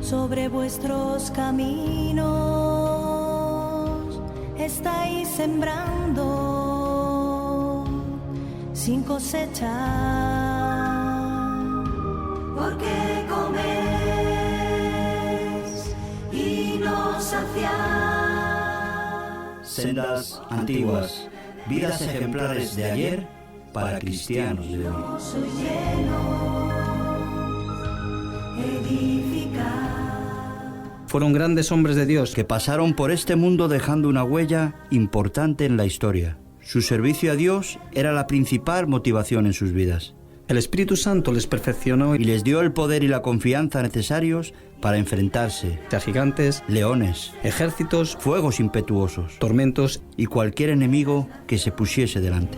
sobre vuestros caminos estáis sembrando sin cosechar, porque coméis y no saciáis. Sendas antiguas, vidas ejemplares de ayer para cristianos de hoy. Soy lleno, edificar. Fueron grandes hombres de Dios Que pasaron por este mundo dejando una huella importante en la historia. Su servicio a Dios era la principal motivación en sus vidas. El Espíritu Santo les perfeccionó Y les dio el poder y la confianza necesarios para enfrentarse a gigantes, leones, ejércitos, fuegos impetuosos tormentos y cualquier enemigo que se pusiese delante.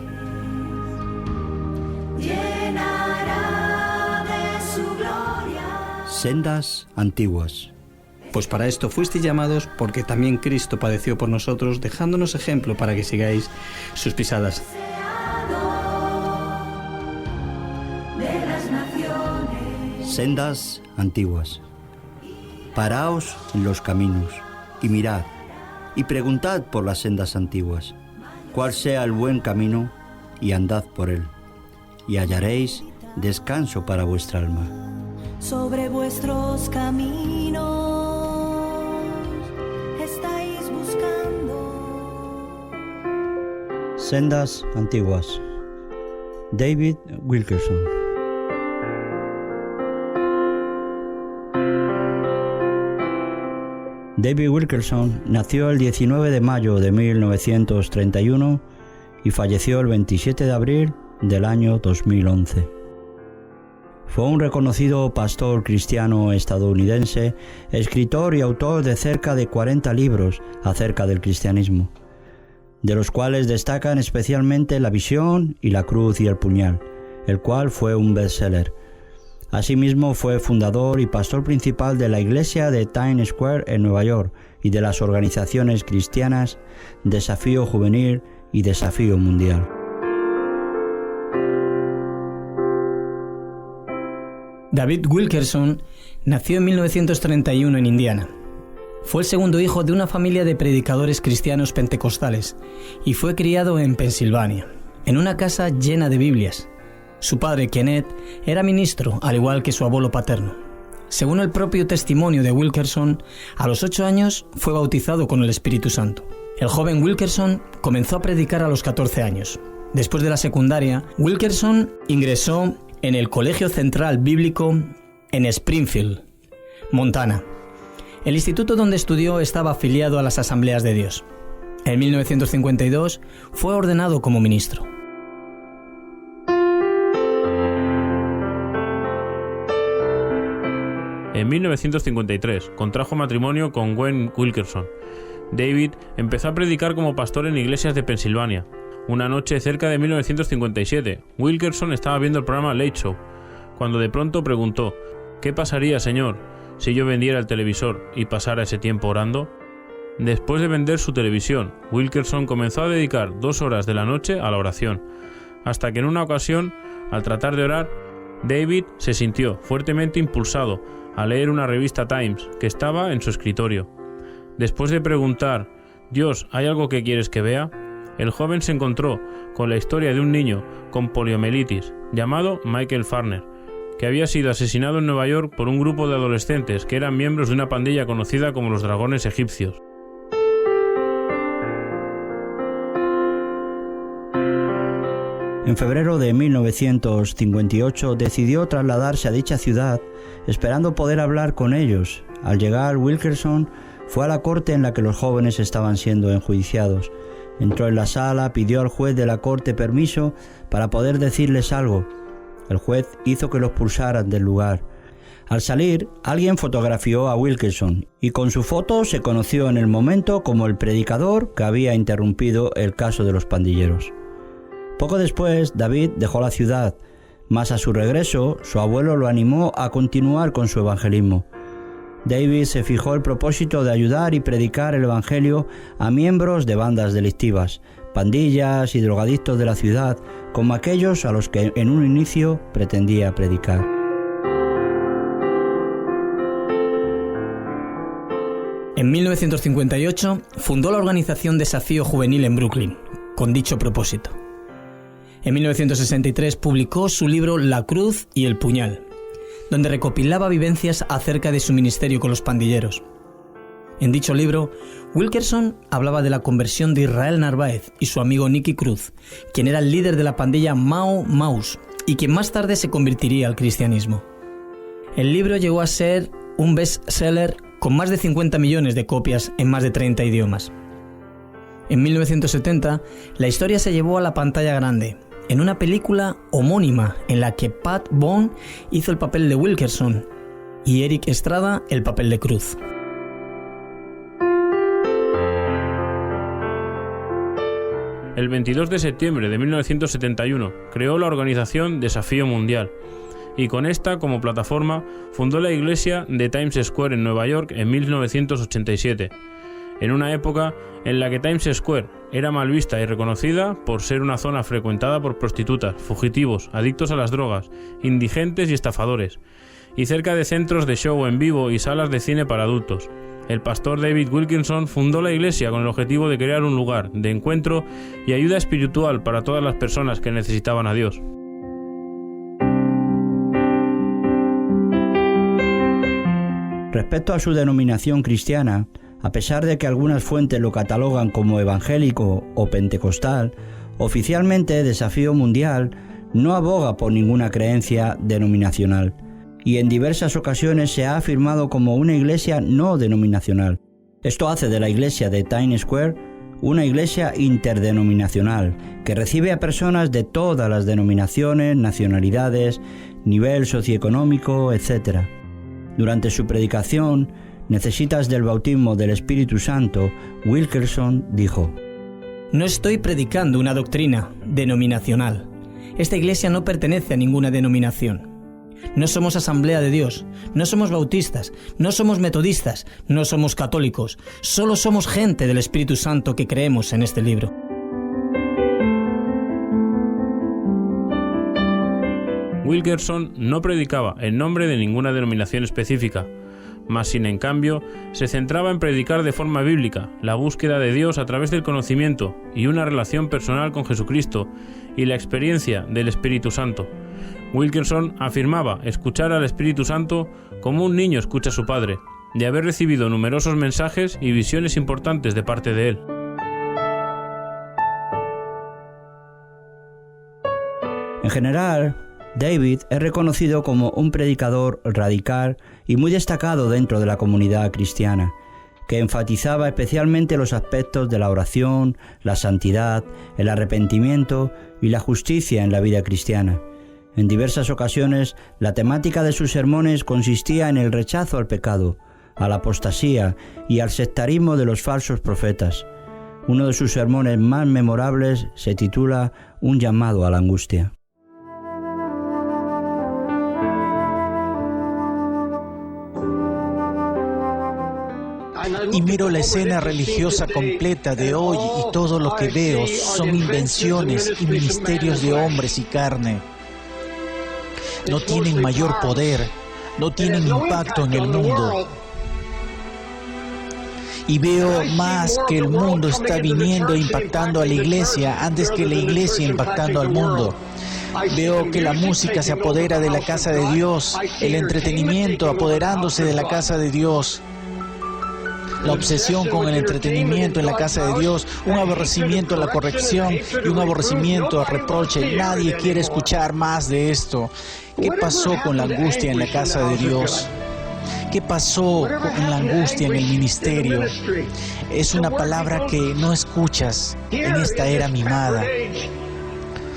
Llenará de su gloria. Sendas antiguas. Pues para esto fuisteis llamados, porque también Cristo padeció por nosotros, dejándonos ejemplo para que sigáis sus pisadas. De las naciones. Sendas antiguas. Paraos en los caminos y mirad y preguntad por las sendas antiguas, cuál sea el buen camino, y andad por él, y hallaréis descanso para vuestra alma. Sobre vuestros caminos estáis buscando. Sendas antiguas. David Wilkerson. David Wilkerson nació el 19 de mayo de 1931 y falleció el 27 de abril del año 2011. Fue un reconocido pastor cristiano estadounidense, escritor y autor de cerca de 40 libros acerca del cristianismo, de los cuales destacan especialmente La visión y La cruz y el puñal, el cual fue un bestseller. Asimismo, fue fundador y pastor principal de la iglesia de Times Square en Nueva York y de las organizaciones cristianas Desafío Juvenil y Desafío Mundial. David Wilkerson nació en 1931 en Indiana. Fue el segundo hijo de una familia de predicadores cristianos pentecostales y fue criado en Pensilvania, en una casa llena de Biblias. Su padre, Kenneth, era ministro, al igual que su abuelo paterno. Según el propio testimonio de Wilkerson, a los 8 años fue bautizado con el Espíritu Santo. El joven Wilkerson comenzó a predicar a los 14 años. Después de la secundaria, Wilkerson ingresó en el Colegio Central Bíblico en Springfield, Montana. El instituto donde estudió estaba afiliado a las Asambleas de Dios. En 1952 fue ordenado como ministro. En 1953 contrajo matrimonio con Gwen Wilkerson. David empezó a predicar como pastor en iglesias de Pensilvania. Una noche cerca de 1957, Wilkerson estaba viendo el programa Late Show, cuando de pronto preguntó: ¿qué pasaría, Señor, si yo vendiera el televisor y pasara ese tiempo orando? Después de vender su televisión, Wilkerson comenzó a dedicar 2 horas de la noche a la oración, hasta que en una ocasión, al tratar de orar, David se sintió fuertemente impulsado a leer una revista Times que estaba en su escritorio. Después de preguntar: Dios, ¿hay algo que quieres que vea?, el joven se encontró con la historia de un niño con poliomielitis llamado Michael Farner, que había sido asesinado en Nueva York por un grupo de adolescentes que eran miembros de una pandilla conocida como los Dragones Egipcios. En febrero de 1958 decidió trasladarse a dicha ciudad, esperando poder hablar con ellos. Al llegar, Wilkerson fue a la corte en la que los jóvenes estaban siendo enjuiciados. Entró en la sala, pidió al juez de la corte permiso para poder decirles algo. El juez hizo que los expulsaran del lugar. Al salir, alguien fotografió a Wilkerson y con su foto se conoció en el momento como el predicador que había interrumpido el caso de los pandilleros. Poco después, David dejó la ciudad, mas a su regreso, su abuelo lo animó a continuar con su evangelismo. David se fijó el propósito de ayudar y predicar el evangelio a miembros de bandas delictivas, pandillas y drogadictos de la ciudad, como aquellos a los que en un inicio pretendía predicar. En 1958 fundó la organización Desafío Juvenil en Brooklyn, con dicho propósito. En 1963 publicó su libro La Cruz y el Puñal, donde recopilaba vivencias acerca de su ministerio con los pandilleros. En dicho libro, Wilkerson hablaba de la conversión de Israel Narváez y su amigo Nicky Cruz, quien era el líder de la pandilla Mau Maus y quien más tarde se convertiría al cristianismo. El libro llegó a ser un bestseller con más de 50 millones de copias en más de 30 idiomas. En 1970, la historia se llevó a la pantalla grande, en una película homónima en la que Pat Bone hizo el papel de Wilkerson y Eric Estrada el papel de Cruz. El 22 de septiembre de 1971 creó la organización Desafío Mundial y con esta como plataforma fundó la iglesia de Times Square en Nueva York en 1987, en una época en la que Times Square era mal vista y reconocida por ser una zona frecuentada por prostitutas, fugitivos, adictos a las drogas, indigentes y estafadores, y cerca de centros de show en vivo y salas de cine para adultos. El pastor David Wilkerson fundó la iglesia con el objetivo de crear un lugar de encuentro y ayuda espiritual para todas las personas que necesitaban a Dios. Respecto a su denominación cristiana, a pesar de que algunas fuentes lo catalogan como evangélico o pentecostal, oficialmente Desafío Mundial no aboga por ninguna creencia denominacional, y en diversas ocasiones se ha afirmado como una iglesia no denominacional. Esto hace de la iglesia de Times Square una iglesia interdenominacional que recibe a personas de todas las denominaciones, nacionalidades, nivel socioeconómico, etc. Durante su predicación, ¿Necesitas del bautismo del Espíritu Santo?, Wilkerson dijo: No estoy predicando una doctrina denominacional. Esta iglesia no pertenece a ninguna denominación. No somos Asamblea de Dios, no somos bautistas, no somos metodistas, no somos católicos. Solo somos gente del Espíritu Santo que creemos en este libro. Wilkerson no predicaba en nombre de ninguna denominación específica, mas sin en cambio se centraba en predicar de forma bíblica la búsqueda de Dios a través del conocimiento y una relación personal con Jesucristo y la experiencia del Espíritu Santo. Wilkerson afirmaba escuchar al Espíritu Santo como un niño escucha a su padre, de haber recibido numerosos mensajes y visiones importantes de parte de él. En general, David es reconocido como un predicador radical y muy destacado dentro de la comunidad cristiana, que enfatizaba especialmente los aspectos de la oración, la santidad, el arrepentimiento y la justicia en la vida cristiana. En diversas ocasiones, la temática de sus sermones consistía en el rechazo al pecado, a la apostasía y al sectarismo de los falsos profetas. Uno de sus sermones más memorables se titula Un llamado a la angustia. Y miro la escena religiosa completa de hoy y todo lo que veo son invenciones y ministerios de hombres y carne. No tienen mayor poder, no tienen impacto en el mundo. Y veo más que el mundo está viniendo e impactando a la iglesia antes que la iglesia impactando al mundo. Veo que la música se apodera de la casa de Dios, el entretenimiento apoderándose de la casa de Dios. La obsesión con el entretenimiento en la casa de Dios, un aborrecimiento a la corrección y un aborrecimiento al reproche. Nadie quiere escuchar más de esto. ¿Qué pasó con la angustia en la casa de Dios? ¿Qué pasó con la angustia en el ministerio? Es una palabra que no escuchas en esta era mimada.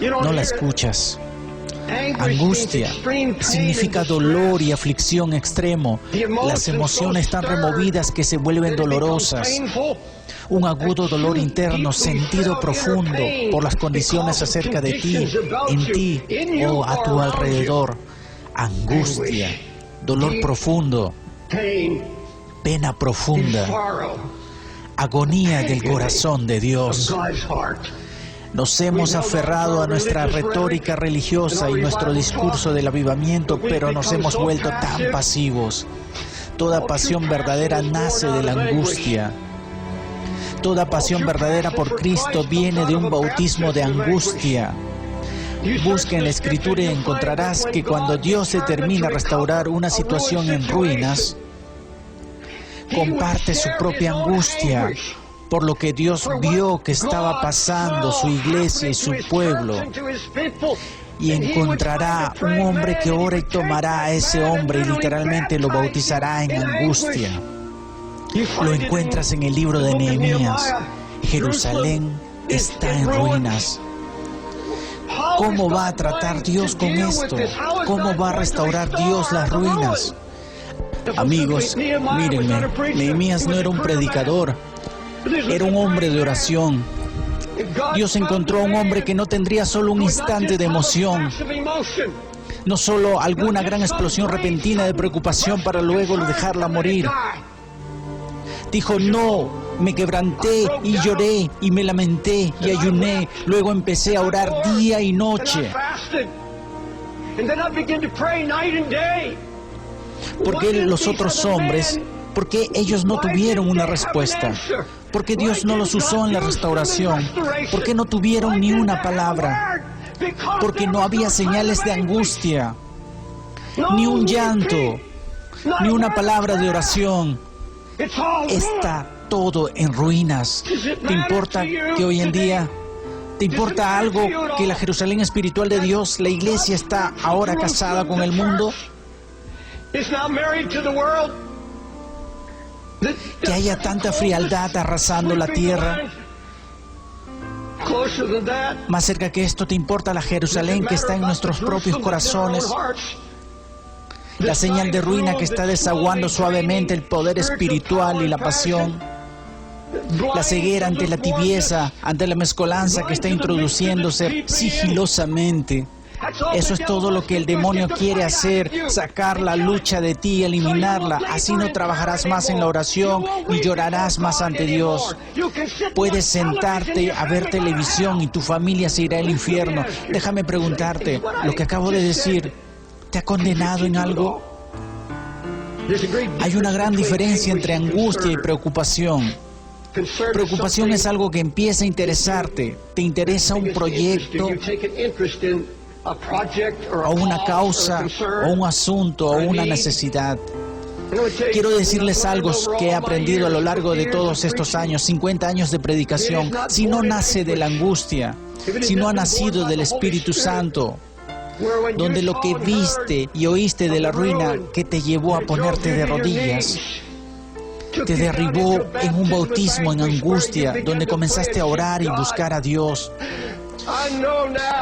No la escuchas. Angustia significa dolor y aflicción extremo. Las emociones tan removidas que se vuelven dolorosas. Un agudo dolor interno, sentido profundo por las condiciones acerca de ti, en ti o a tu alrededor. Angustia, dolor profundo, pena profunda, agonía del corazón de Dios. Nos hemos aferrado a nuestra retórica religiosa y nuestro discurso del avivamiento, pero nos hemos vuelto tan pasivos. Toda pasión verdadera nace de la angustia. Toda pasión verdadera por Cristo viene de un bautismo de angustia. Busca en la Escritura y encontrarás que cuando Dios determina restaurar una situación en ruinas, comparte su propia angustia por lo que Dios vio que estaba pasando su iglesia y su pueblo. Y encontrará un hombre que ora y tomará a ese hombre y literalmente lo bautizará en angustia. Lo encuentras en el libro de Nehemías. Jerusalén está en ruinas. ¿Cómo va a tratar Dios con esto? ¿Cómo va a restaurar Dios las ruinas? Amigos, mírenme, Nehemías no era un predicador, era un hombre de oración. Dios encontró a un hombre que no tendría solo un instante de emoción, no solo alguna gran explosión repentina de preocupación para luego dejarla morir. Dijo, no, me quebranté y lloré y me lamenté y ayuné, luego empecé a orar día y noche. ¿Por qué los otros hombres, por qué ellos no tuvieron una respuesta? ¿Por qué Dios no los usó en la restauración? ¿Por qué no tuvieron ni una palabra? Porque no había señales de angustia, ni un llanto, ni una palabra de oración. Está todo en ruinas. ¿Te importa que hoy en día, te importa algo que la Jerusalén espiritual de Dios, la iglesia, está ahora casada con el mundo? Que haya tanta frialdad arrasando la tierra. Más cerca que esto, ¿te importa la Jerusalén que está en nuestros propios corazones? La señal de ruina que está desaguando suavemente el poder espiritual y la pasión. La ceguera ante la tibieza, ante la mezcolanza que está introduciéndose sigilosamente. Eso es todo lo que el demonio quiere hacer, sacar la lucha de ti, eliminarla. Así no trabajarás más en la oración y llorarás más ante Dios. Puedes sentarte a ver televisión y tu familia se irá al infierno. Déjame preguntarte, lo que acabo de decir, ¿te ha condenado en algo? Hay una gran diferencia entre angustia y preocupación. Preocupación es algo que empieza a interesarte. Te interesa un proyecto, o una causa, o un asunto, o una necesidad. Quiero decirles algo que he aprendido a lo largo de todos estos años, 50 años de predicación. Si no nace de la angustia, si no ha nacido del Espíritu Santo, donde lo que viste y oíste de la ruina que te llevó a ponerte de rodillas, te derribó en un bautismo en angustia, donde comenzaste a orar y buscar a Dios.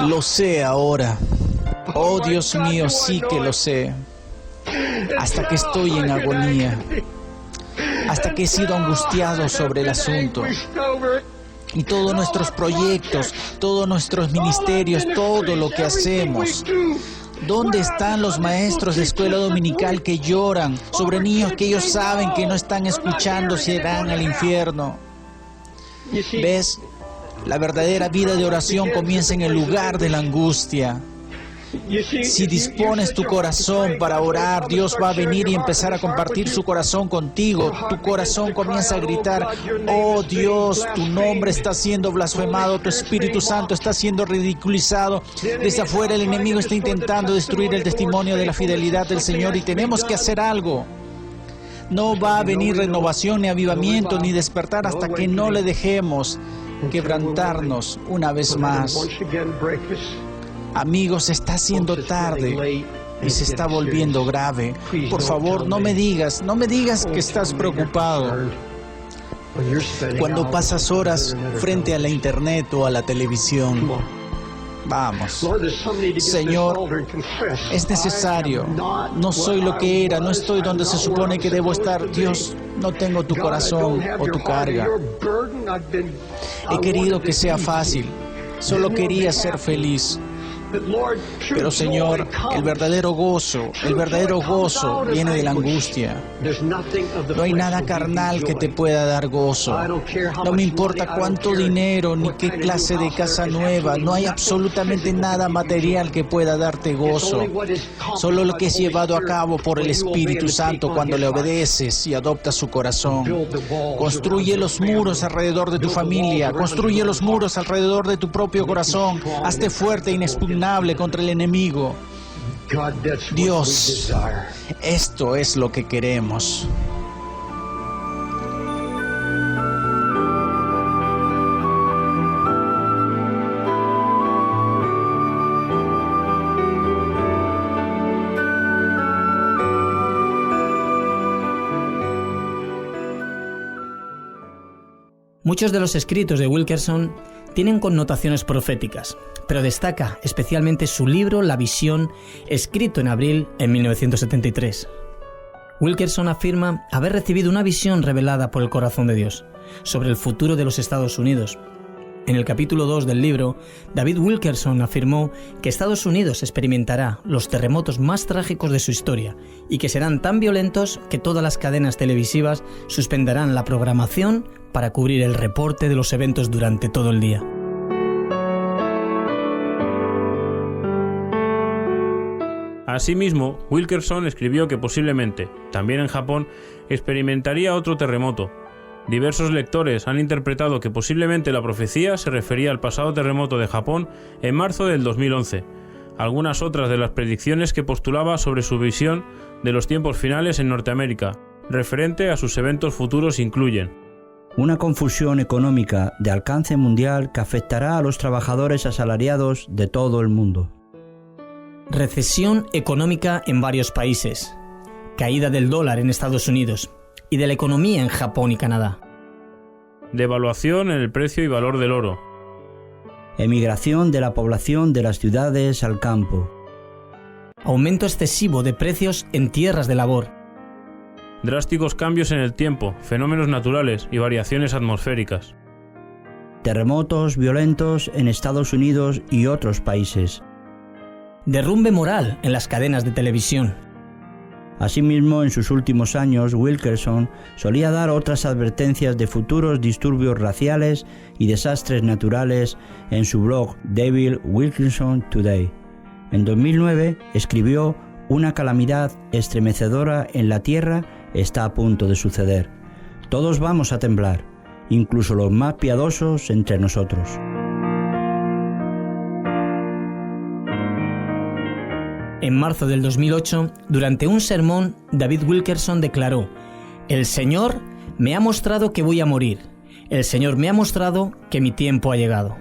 Lo sé ahora. Oh Dios mío, sí que lo sé. Hasta que estoy en agonía, hasta que he sido angustiado sobre el asunto. Y todos nuestros proyectos, todos nuestros ministerios, todo lo que hacemos. ¿Dónde están los maestros de escuela dominical que lloran sobre niños que ellos saben que no están escuchando, se irán al infierno? ¿Ves? La verdadera vida de oración comienza en el lugar de la angustia. Si dispones tu corazón para orar, Dios va a venir y empezar a compartir su corazón contigo. Tu corazón comienza a gritar, oh Dios, tu nombre está siendo blasfemado, tu Espíritu Santo está siendo ridiculizado. Desde afuera el enemigo está intentando destruir el testimonio de la fidelidad del Señor y tenemos que hacer algo. No va a venir renovación, ni avivamiento, ni despertar hasta que no le dejemos quebrantarnos una vez más. Amigos, se está haciendo tarde y se está volviendo grave. Por favor, no me digas que estás preocupado cuando pasas horas frente a la internet o a la televisión. Vamos, Señor, es necesario. No soy lo que era, no estoy donde se supone que debo estar. Dios, no tengo tu corazón o tu carga. He querido que sea fácil, solo quería ser feliz. Pero Señor, el verdadero gozo viene de la angustia. No hay nada carnal que te pueda dar gozo. No me importa cuánto dinero ni qué clase de casa nueva. No hay absolutamente nada material que pueda darte gozo. Solo lo que es llevado a cabo por el Espíritu Santo cuando le obedeces y adoptas su corazón. Construye los muros alrededor de tu familia. Construye los muros alrededor de tu propio corazón. Hazte fuerte e inexpugnable contra el enemigo. Dios, esto es lo que queremos. Muchos de los escritos de Wilkerson tienen connotaciones proféticas, pero destaca especialmente su libro La Visión, escrito en abril de 1973. Wilkerson afirma haber recibido una visión revelada por el corazón de Dios sobre el futuro de los Estados Unidos. En el capítulo 2 del libro, David Wilkerson afirmó que Estados Unidos experimentará los terremotos más trágicos de su historia y que serán tan violentos que todas las cadenas televisivas suspenderán la programación para cubrir el reporte de los eventos durante todo el día. Asimismo, Wilkerson escribió que posiblemente, también en Japón, experimentaría otro terremoto. Diversos lectores han interpretado que posiblemente la profecía se refería al pasado terremoto de Japón en marzo del 2011. Algunas otras de las predicciones que postulaba sobre su visión de los tiempos finales en Norteamérica, referente a sus eventos futuros, incluyen: una confusión económica de alcance mundial que afectará a los trabajadores asalariados de todo el mundo. Recesión económica en varios países. Caída del dólar en Estados Unidos y de la economía en Japón y Canadá. Devaluación en el precio y valor del oro. Emigración de la población de las ciudades al campo. Aumento excesivo de precios en tierras de labor. Drásticos cambios en el tiempo, fenómenos naturales y variaciones atmosféricas. Terremotos violentos en Estados Unidos y otros países. Derrumbe moral en las cadenas de televisión. Asimismo, en sus últimos años, Wilkerson solía dar otras advertencias de futuros disturbios raciales y desastres naturales en su blog David Wilkerson Today. En 2009 escribió: una calamidad estremecedora en la tierra está a punto de suceder. Todos vamos a temblar, incluso los más piadosos entre nosotros. En marzo del 2008, durante un sermón, David Wilkerson declaró: «El Señor me ha mostrado que voy a morir. El Señor me ha mostrado que mi tiempo ha llegado».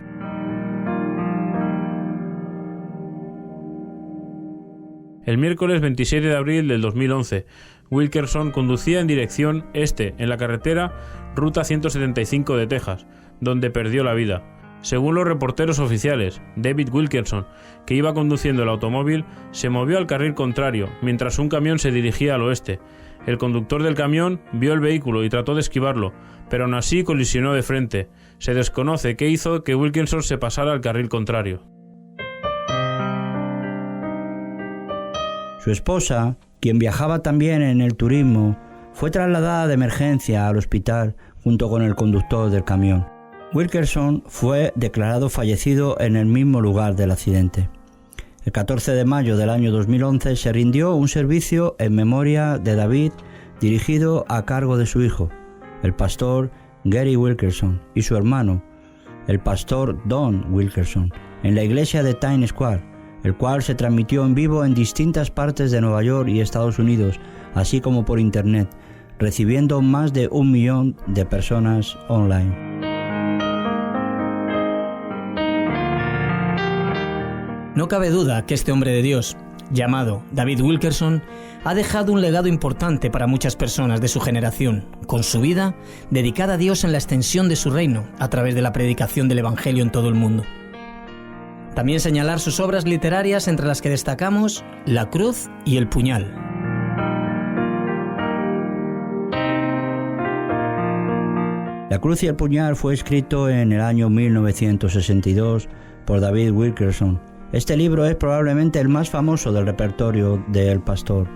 El miércoles 27 de abril del 2011, Wilkerson conducía en dirección este en la carretera Ruta 175 de Texas, donde perdió la vida. Según los reporteros oficiales, David Wilkerson, que iba conduciendo el automóvil, se movió al carril contrario, mientras un camión se dirigía al oeste. El conductor del camión vio el vehículo y trató de esquivarlo, pero aún así colisionó de frente. Se desconoce qué hizo que Wilkerson se pasara al carril contrario. Su esposa, quien viajaba también en el turismo, fue trasladada de emergencia al hospital junto con el conductor del camión. Wilkerson fue declarado fallecido en el mismo lugar del accidente. El 14 de mayo del año 2011 se rindió un servicio en memoria de David dirigido a cargo de su hijo, el pastor Gary Wilkerson, y su hermano, el pastor Don Wilkerson, en la iglesia de Times Square, el cual se transmitió en vivo en distintas partes de Nueva York y Estados Unidos, así como por internet, recibiendo más de 1 millón de personas online. No cabe duda que este hombre de Dios, llamado David Wilkerson, ha dejado un legado importante para muchas personas de su generación, con su vida dedicada a Dios en la extensión de su reino, a través de la predicación del Evangelio en todo el mundo. También señalar sus obras literarias, entre las que destacamos La cruz y El puñal. La cruz y el puñal fue escrito en el año 1962 por David Wilkerson Este libro es probablemente el más famoso del repertorio de El Pastor,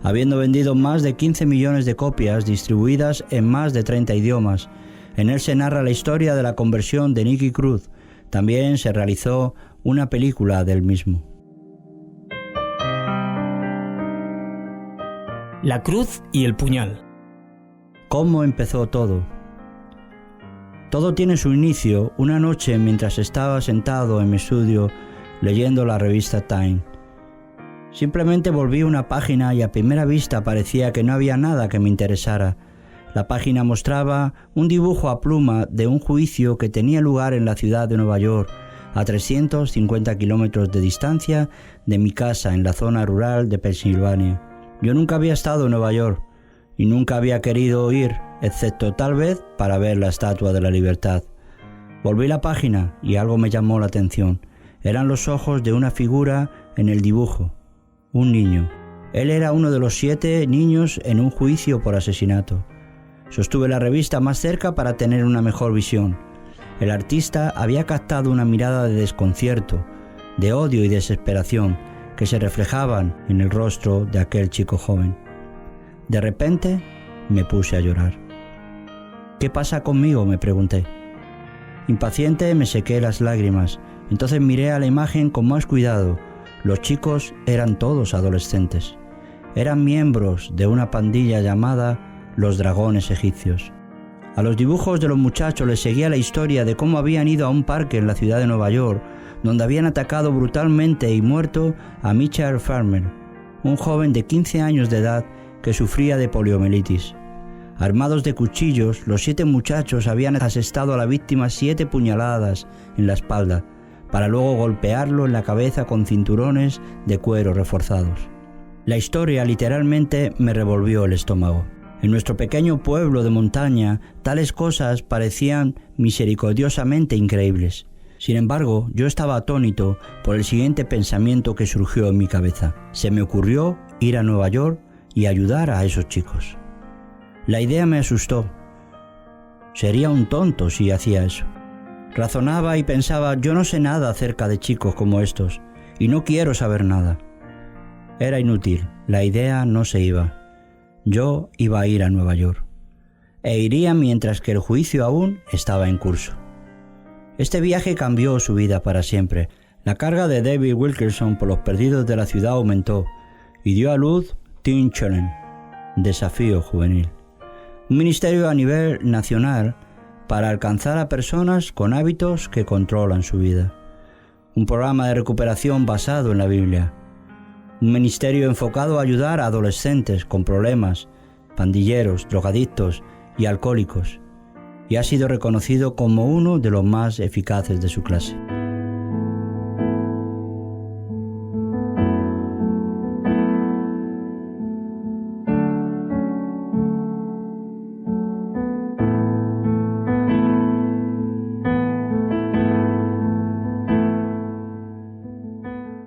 habiendo vendido más de 15 millones de copias distribuidas en más de 30 idiomas. En él se narra la historia de la conversión de Nicky Cruz. También se realizó una película del mismo. La cruz y el puñal. ¿Cómo empezó todo? Todo tiene su inicio una noche mientras estaba sentado en mi estudio leyendo la revista Time. Simplemente volví una página y a primera vista parecía que no había nada que me interesara. La página mostraba un dibujo a pluma de un juicio que tenía lugar en la ciudad de Nueva York, a 350 kilómetros de distancia de mi casa en la zona rural de Pensilvania. Yo nunca había estado en Nueva York y nunca había querido ir, excepto tal vez para ver la Estatua de la Libertad. Volví la página y algo me llamó la atención. Eran los ojos de una figura en el dibujo, un niño. Él era uno de los 7 niños en un juicio por asesinato. Sostuve la revista más cerca para tener una mejor visión. El artista había captado una mirada de desconcierto, de odio y desesperación que se reflejaban en el rostro de aquel chico joven. De repente me puse a llorar. ¿Qué pasa conmigo?, me pregunté. Impaciente me sequé las lágrimas. Entonces miré a la imagen con más cuidado. Los chicos eran todos adolescentes. Eran miembros de una pandilla llamada los Dragones Egipcios. A los dibujos de los muchachos les seguía la historia de cómo habían ido a un parque en la ciudad de Nueva York, donde habían atacado brutalmente y muerto a Mitchell Farmer, un joven de 15 años de edad que sufría de poliomielitis. Armados de cuchillos, los 7 muchachos habían asestado a la víctima 7 puñaladas en la espalda, para luego golpearlo en la cabeza con cinturones de cuero reforzados. La historia literalmente me revolvió el estómago. En nuestro pequeño pueblo de montaña, tales cosas parecían misericordiosamente increíbles. Sin embargo, yo estaba atónito por el siguiente pensamiento que surgió en mi cabeza. Se me ocurrió ir a Nueva York y ayudar a esos chicos. La idea me asustó. Sería un tonto si hacía eso. Razonaba y pensaba, yo no sé nada acerca de chicos como estos, y no quiero saber nada. Era inútil, la idea no se iba. Yo iba a ir a Nueva York, e iría mientras que el juicio aún estaba en curso. Este viaje cambió su vida para siempre. La carga de David Wilkerson por los perdidos de la ciudad aumentó, y dio a luz Teen Challenge, Desafío Juvenil, un ministerio a nivel nacional para alcanzar a personas con hábitos que controlan su vida. Un programa de recuperación basado en la Biblia. Un ministerio enfocado a ayudar a adolescentes con problemas, pandilleros, drogadictos y alcohólicos. Y ha sido reconocido como uno de los más eficaces de su clase.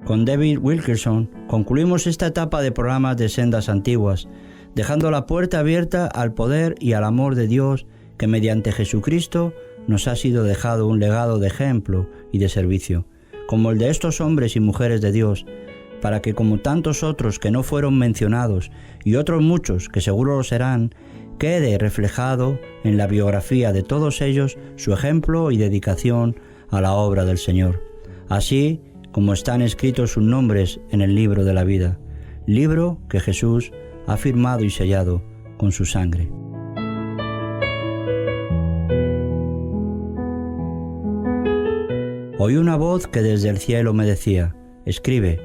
Con David Wilkerson concluimos esta etapa de programas de Sendas Antiguas, dejando la puerta abierta al poder y al amor de Dios que mediante Jesucristo nos ha sido dejado un legado de ejemplo y de servicio, como el de estos hombres y mujeres de Dios, para que como tantos otros que no fueron mencionados y otros muchos que seguro lo serán, quede reflejado en la biografía de todos ellos su ejemplo y dedicación a la obra del Señor. Así como están escritos sus nombres en el libro de la vida, libro que Jesús ha firmado y sellado con su sangre. Oí una voz que desde el cielo me decía, escribe,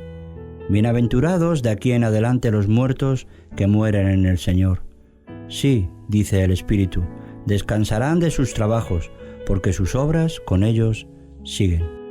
bienaventurados de aquí en adelante los muertos que mueren en el Señor. Sí, dice el Espíritu, descansarán de sus trabajos, porque sus obras con ellos siguen.